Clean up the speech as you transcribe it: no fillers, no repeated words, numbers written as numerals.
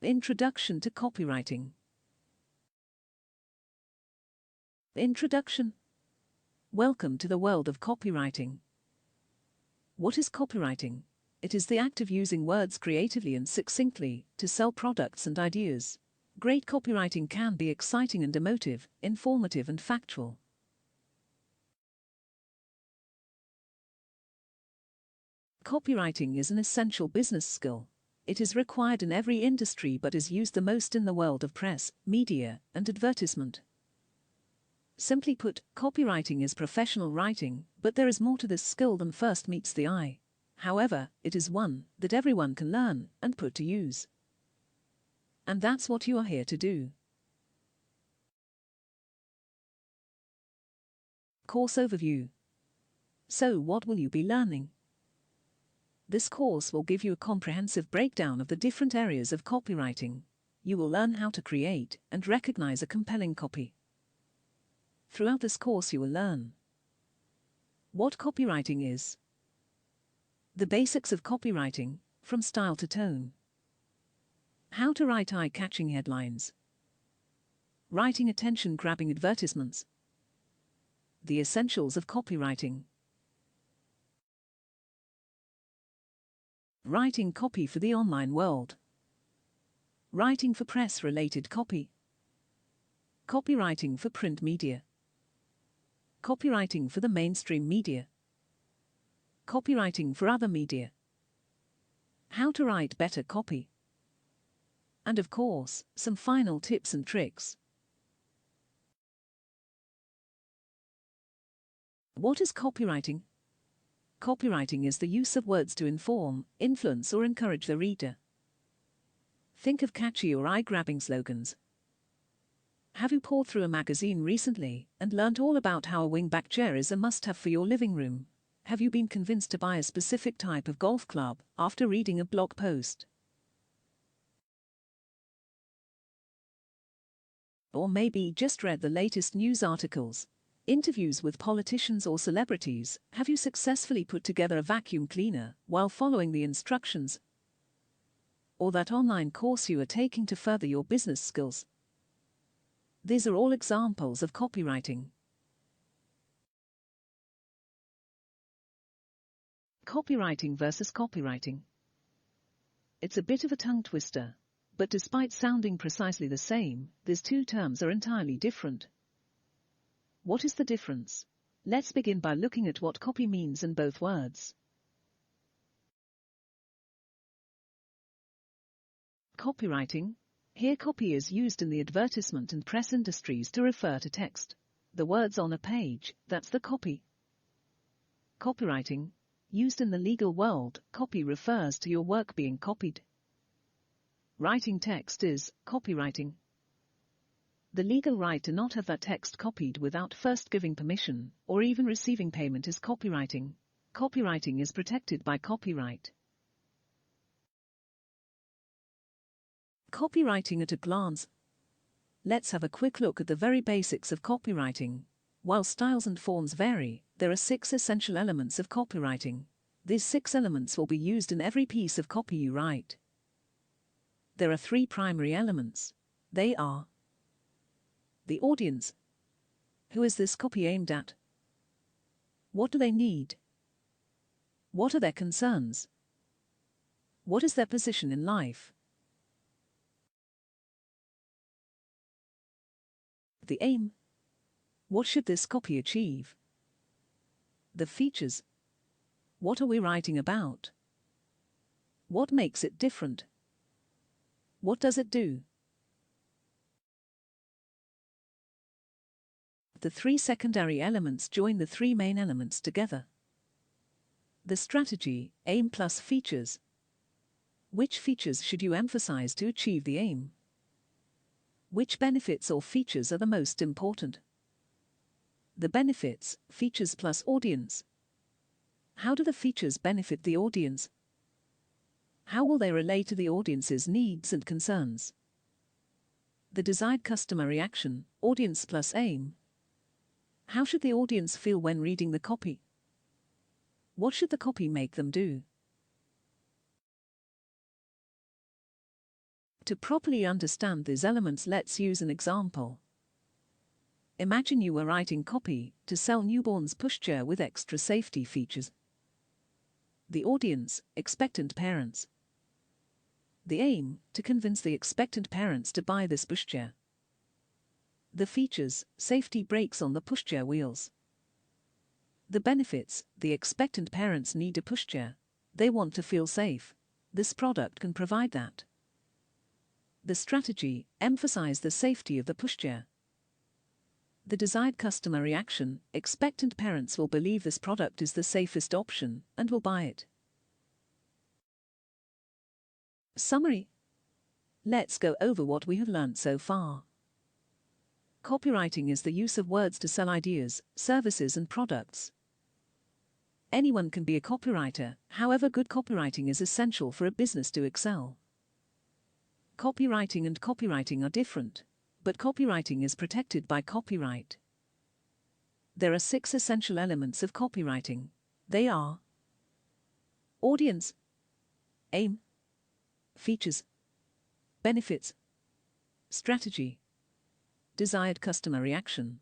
Introduction to copywriting. Introduction. Welcome to the world of copywriting. What is copywriting? It is the act of using words creatively and succinctly to sell products and ideas. Great copywriting can be exciting and emotive, informative and factual. Copywriting is an essential business skill. It is required in every industry but is used the most in the world of press, media, and advertisement. Simply put, copywriting is professional writing, but there is more to this skill than first meets the eye. However, it is one that everyone can learn and put to use. And that's what you are here to do. Course overview. So, what will you be learning? This course will give you a comprehensive breakdown of the different areas of copywriting. You will learn how to create and recognize a compelling copy. Throughout this course you will learn what copywriting is, the basics of copywriting, from style to tone, how to write eye-catching headlines, writing attention-grabbing advertisements, the essentials of copywriting, writing copy for the online world, writing for press-related copy, copywriting for print media, copywriting for the mainstream media, copywriting for other media, how to write better copy, and of course, some final tips and tricks. What is copywriting? Copywriting is the use of words to inform, influence or encourage the reader. Think of catchy or eye-grabbing slogans. Have you pored through a magazine recently and learnt all about how a wingback chair is a must-have for your living room? Have you been convinced to buy a specific type of golf club after reading a blog post? Or maybe just read the latest news articles, interviews with politicians or celebrities. Have you successfully put together a vacuum cleaner while following the instructions? Or that online course you are taking to further your business skills? These are all examples of copywriting. Copywriting versus copywriting. It's a bit of a tongue twister, but despite sounding precisely the same, these two terms are entirely different. What is the difference? Let's begin by looking at what copy means in both words. Copywriting. Here copy is used in the advertisement and press industries to refer to text. The words on a page, that's the copy. Copywriting. Used in the legal world, copy refers to your work being copied. Writing text is copywriting. The legal right to not have that text copied without first giving permission, or even receiving payment is copywriting. Copywriting is protected by copyright. Copywriting at a glance. Let's have a quick look at the very basics of copywriting. While styles and forms vary, there are 6 essential elements of copywriting. These 6 elements will be used in every piece of copy you write. There are 3 primary elements. They are the audience. Who is this copy aimed at? What do they need? What are their concerns? What is their position in life? The aim. What should this copy achieve? The features. What are we writing about? What makes it different? What does it do? The 3 secondary elements join the 3 main elements together. The strategy, aim plus features. Which features should you emphasize to achieve the aim? Which benefits or features are the most important? The benefits, features plus audience. How do the features benefit the audience? How will they relate to the audience's needs and concerns? The desired customer reaction, audience plus aim. How should the audience feel when reading the copy? What should the copy make them do? To properly understand these elements, let's use an example. Imagine you were writing copy to sell newborns pushchair with extra safety features. The audience, expectant parents. The aim, to convince the expectant parents to buy this pushchair. The features, safety brakes on the pushchair wheels. The benefits, the expectant parents need a pushchair. They want to feel safe. This product can provide that. The strategy, emphasize the safety of the pushchair. The desired customer reaction, expectant parents will believe this product is the safest option and will buy it. Summary. Let's go over what we have learned so far. Copywriting is the use of words to sell ideas, services and products. Anyone can be a copywriter, however, good copywriting is essential for a business to excel. Copywriting and copywriting are different, but copywriting is protected by copyright. There are 6 essential elements of copywriting. They are: audience, aim, features, benefits, strategy, desired customer reaction.